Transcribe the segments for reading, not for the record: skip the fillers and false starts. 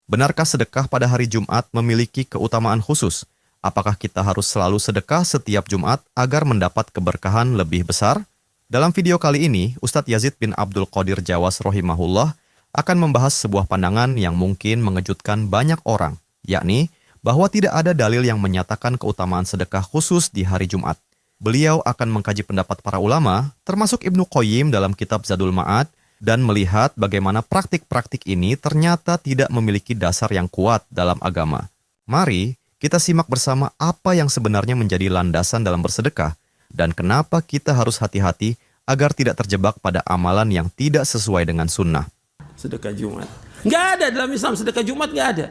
benarkah sedekah pada hari Jumat memiliki keutamaan khusus? Apakah kita harus selalu sedekah setiap Jumat agar mendapat keberkahan lebih besar? Dalam video kali ini, Ustadz Yazid bin Abdul Qadir Jawas rahimahullah akan membahas sebuah pandangan yang mungkin mengejutkan banyak orang, yakni bahwa tidak ada dalil yang menyatakan keutamaan sedekah khusus di hari Jumat. Beliau akan mengkaji pendapat para ulama, termasuk Ibnu Qayyim dalam kitab Zadul Ma'ad, dan melihat bagaimana praktik-praktik ini ternyata tidak memiliki dasar yang kuat dalam agama. Mari kita simak bersama apa yang sebenarnya menjadi landasan dalam bersedekah, dan kenapa kita harus hati-hati agar tidak terjebak pada amalan yang tidak sesuai dengan sunnah. Sedekah Jumat. Nggak ada dalam Islam sedekah Jumat, nggak ada.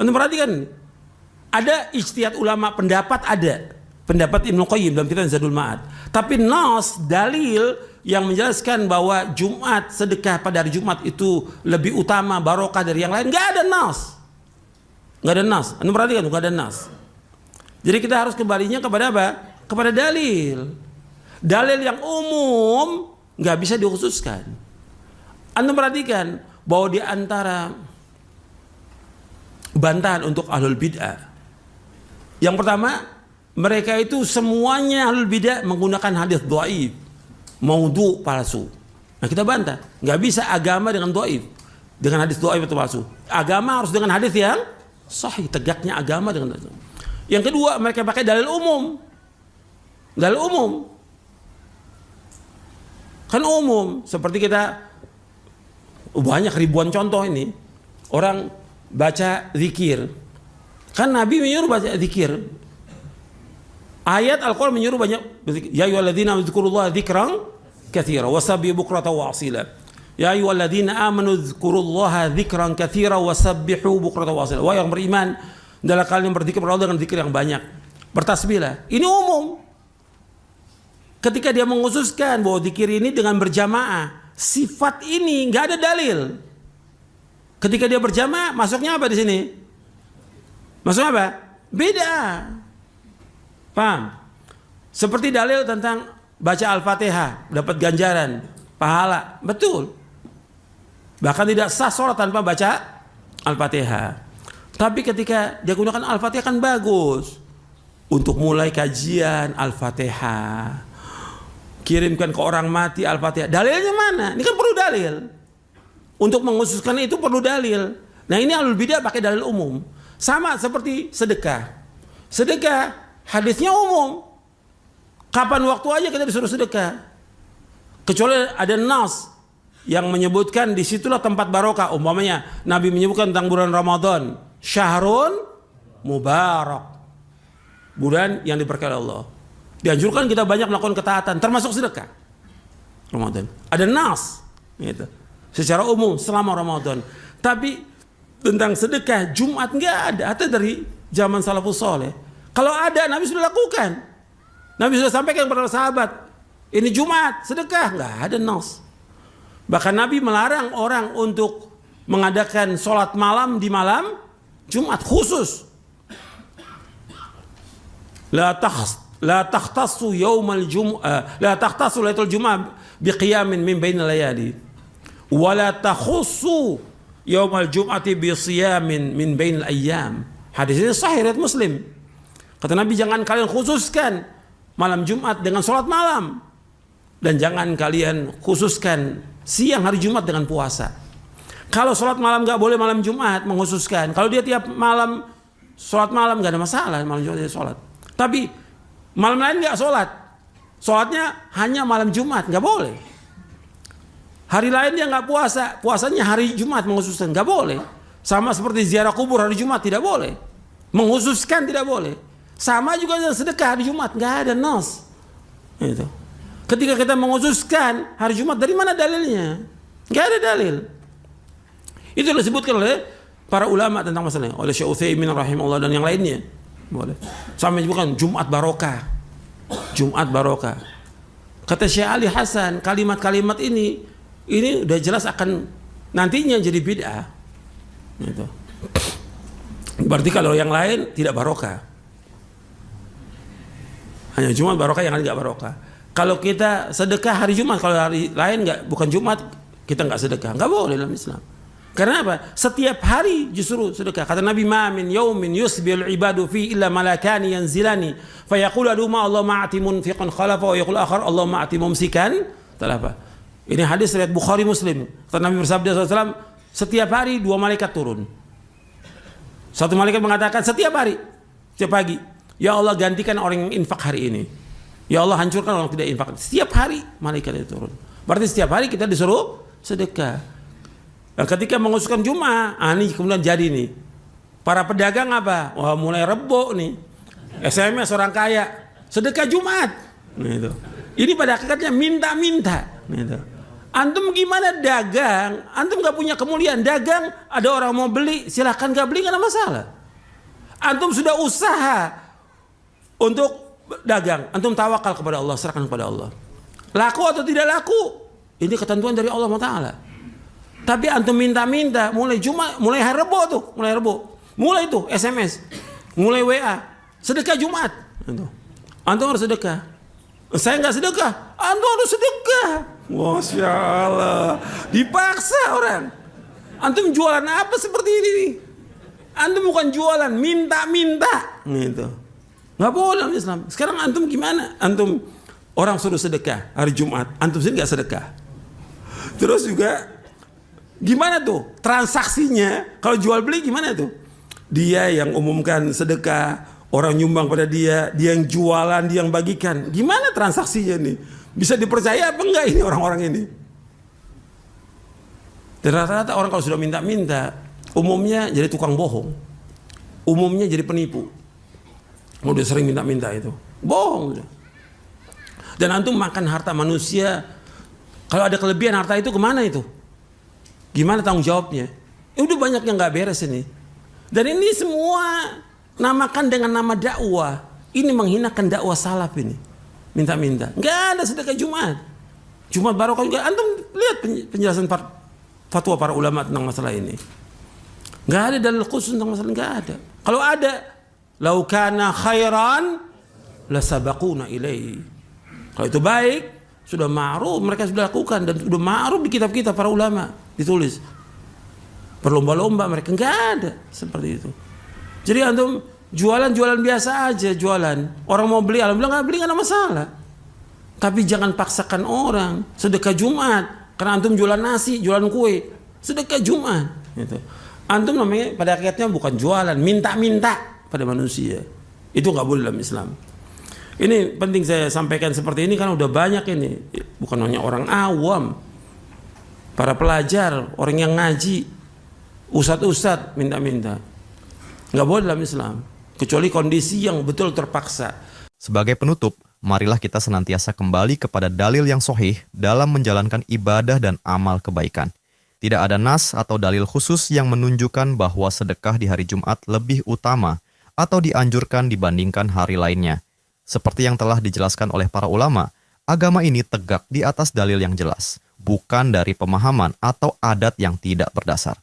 Anda perhatikan ini. Ada ijtihad ulama, pendapat ada. Pendapat Ibnu Qayyim dalam kitab Zadul Ma'ad. Tapi nas, dalil yang menjelaskan bahwa Jumat, sedekah pada hari Jumat itu lebih utama, barokah dari yang lain, nggak ada nas. Nggak ada nas. Anda perhatikan, nggak ada nas. Jadi kita harus kembalinya kepada apa? Kepada dalil. Dalil yang umum nggak bisa dikhususkan. Anda perhatikan bahwa di antara bantahan untuk ahlul bid'ah, yang pertama, mereka itu semuanya ahlul bid'ah menggunakan hadis dhaif, maudhu, palsu. Nah kita bantah, nggak bisa agama dengan dhaif, dengan hadis dhaif atau palsu. Agama harus dengan hadis yang sahih, tegaknya agama dengan hadis. Yang kedua, mereka pakai dalil umum. Dalil umum. Kan umum, seperti kita banyak ribuan contoh ini. Orang baca zikir. Kan Nabi menyuruh baca zikir. Ayat Al-Quran menyuruh banyak berzikir. Ya ayyuhalladzina dzkurullaha dzikran katsira wasabbihu bukratan wa asila. Ya ayyuhalladzina amanu dzkurullaha dzikran katsira wasabbihu bukratan wa asila. Wahai yang beriman, hendaklah kalian berzikir kepada Allah dengan zikir yang banyak. Bertasbihlah. Ini umum. Ketika dia mengkhususkan bahwa zikir ini dengan berjamaah, sifat ini nggak ada dalil. Ketika dia berjamaah, masuknya apa di sini? Masuknya apa? Beda. Paham? Seperti dalil tentang baca Al-Fatihah, dapat ganjaran, pahala. Betul. Bahkan tidak sah sholat tanpa baca Al-Fatihah. Tapi ketika dia gunakan Al-Fatihah kan bagus. Untuk mulai kajian Al-Fatihah, kirimkan ke orang mati Al-Fatihah. Dalilnya mana? Ini kan perlu dalil. Untuk mengkhususkan itu perlu dalil. Nah ini ahlul bidah pakai dalil umum. Sama seperti sedekah. Sedekah hadisnya umum. Kapan waktu aja kita disuruh sedekah. Kecuali ada nas yang menyebutkan disitulah tempat barokah. Umpamanya Nabi menyebutkan tentang bulan Ramadan, syahrun mubarak, bulan yang diberkahi Allah. Dianjurkan kita banyak melakukan ketaatan, termasuk sedekah Ramadan. Ada nas gitu, secara umum selama Ramadan. Tapi tentang sedekah Jumat nggak ada. Atau dari zaman salafus soleh. Kalau ada, Nabi sudah lakukan. Nabi sudah sampaikan kepada sahabat, ini Jumat, sedekah. Nggak ada nas. Bahkan Nabi melarang orang untuk mengadakan sholat malam di malam Jumat khusus. La takhtassu yaumal jum'ah, la takhtassu lailatul jum'ah biqiyamin min bainal layali. Wa la takhussu yaumal jum'ati bi siyamin min bainal ayyam. Hadis ini sahih riwayat Muslim. Kata Nabi, jangan kalian khususkan malam Jumat dengan sholat malam, dan jangan kalian khususkan siang hari Jumat dengan puasa. Kalau sholat malam nggak boleh malam Jumat mengkhususkan. Kalau dia tiap malam sholat malam nggak ada masalah, malam Jumat dia sholat. Tapi malam lain nggak sholat, sholatnya hanya malam Jumat, nggak boleh. Hari lain dia nggak puasa, puasanya hari Jumat mengkhususkan, nggak boleh. Sama seperti ziarah kubur hari Jumat tidak boleh, mengkhususkan tidak boleh. Sama juga dengan sedekah hari Jumat, nggak ada nas. Itu. Ketika kita mengkhususkan hari Jumat, dari mana dalilnya? Nggak ada dalil. Itu disebutkan oleh para ulama tentang masalah, oleh Syekh Utsaimin rahimahullah dan yang lainnya. Boleh. Sama menyebutkan Jumat barokah. Jumat barokah. Kata Syekh Ali Hasan, kalimat-kalimat ini udah jelas akan nantinya jadi bid'ah. Gitu. Berarti kalau yang lain tidak barokah. Hanya Jumat barokah, yang lain nggak barokah. Kalau kita sedekah hari Jumat, kalau hari lain nggak, bukan Jumat, kita nggak sedekah, nggak boleh dalam Islam. Karena apa? Setiap hari justru sedekah. Kata Nabi, ma min yaumin yusbil ibadu fi illa malakani yanzilani fayaqulu aduma Allah ma'ati munfiqan khalafa wa yaqul akhar Allah ma'ati mumsikan talafa. Ini hadis riwayat Bukhari Muslim. Kata Nabi bersabda SAW, setiap hari 2 malaikat turun. Satu malaikat mengatakan setiap hari, setiap pagi, ya Allah gantikan orang yang infak hari ini. Ya Allah hancurkan orang yang tidak infak. Setiap hari malaikat itu turun. Berarti setiap hari kita disuruh sedekah. Nah, ketika mengusulkan Jumat, ini kemudian jadi nih. Para pedagang apa? Wah, mulai rebo nih. SMS orang kaya, sedekah Jumat. Nah, itu. Ini pada hakikatnya minta-minta. Nah, itu. Antum gimana dagang? Antum gak punya kemuliaan dagang. Ada orang mau beli, silahkan gak beli, gak ada masalah. Antum sudah usaha untuk dagang. Antum tawakal kepada Allah, serahkan kepada Allah. Laku atau tidak laku? Ini ketentuan dari Allah Ta'ala. Tapi antum minta-minta, mulai Jumat, mulai hari Rebo tuh, mulai tuh SMS, mulai WA, sedekah Jumat. Antum harus sedekah. Saya nggak sedekah, antum harus sedekah. Masya Allah, dipaksa orang. Antum jualan apa seperti ini nih? Antum bukan jualan, minta-minta, gitu. Nggak boleh dalam Islam. Sekarang antum gimana? Antum orang suruh sedekah hari Jumat, antum sendiri nggak sedekah. Terus juga gimana tuh transaksinya? Kalau jual beli gimana tuh? Dia yang umumkan sedekah, orang nyumbang pada dia yang jualan, dia yang bagikan. Gimana transaksinya nih? Bisa dipercaya apa enggak ini orang-orang ini? Dan rata-rata orang kalau sudah minta-minta, umumnya jadi tukang bohong. Umumnya jadi penipu. Udah sering minta-minta itu. Bohong. Dan antum makan harta manusia, kalau ada kelebihan harta itu kemana itu? Gimana tanggung jawabnya? Udah banyak yang nggak beres ini. Dan ini semua namakan dengan nama dakwah. Ini menghinakan dakwah salaf ini. Minta-minta. Nggak ada sedekah Jumat. Jumat barokah juga. Antum lihat penjelasan fatwa para ulama tentang masalah ini. Nggak ada dalil khusus tentang masalah, nggak ada. Kalau ada, lau kana khairan lasabaquna ilaihi. Kalau itu baik, sudah ma'ruf, mereka sudah lakukan dan sudah ma'ruf di kitab-kitab para ulama ditulis. Berlomba-lomba mereka, nggak ada seperti itu. Jadi antum jualan biasa aja, jualan. Orang mau beli, alhamdulillah nggak beli, nggak ada masalah. Tapi jangan paksakan orang sedekah Jumat karena antum jualan nasi, jualan kue, sedekah Jumat. Gitu. Antum namanya pada akhirnya bukan jualan, minta-minta pada manusia. Itu nggak boleh dalam Islam. Ini penting saya sampaikan seperti ini karena udah banyak ini, bukan hanya orang awam, para pelajar, orang yang ngaji, ustadz minta-minta. Nggak boleh dalam Islam, kecuali kondisi yang betul terpaksa. Sebagai penutup, marilah kita senantiasa kembali kepada dalil yang sahih dalam menjalankan ibadah dan amal kebaikan. Tidak ada nas atau dalil khusus yang menunjukkan bahwa sedekah di hari Jumat lebih utama atau dianjurkan dibandingkan hari lainnya. Seperti yang telah dijelaskan oleh para ulama, agama ini tegak di atas dalil yang jelas, bukan dari pemahaman atau adat yang tidak berdasar.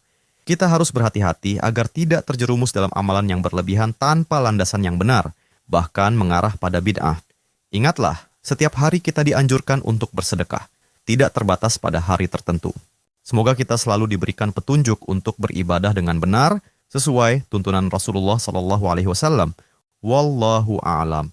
Kita harus berhati-hati agar tidak terjerumus dalam amalan yang berlebihan tanpa landasan yang benar, bahkan mengarah pada bid'ah. Ingatlah, setiap hari kita dianjurkan untuk bersedekah, tidak terbatas pada hari tertentu. Semoga kita selalu diberikan petunjuk untuk beribadah dengan benar sesuai tuntunan Rasulullah SAW. Wallahu a'lam.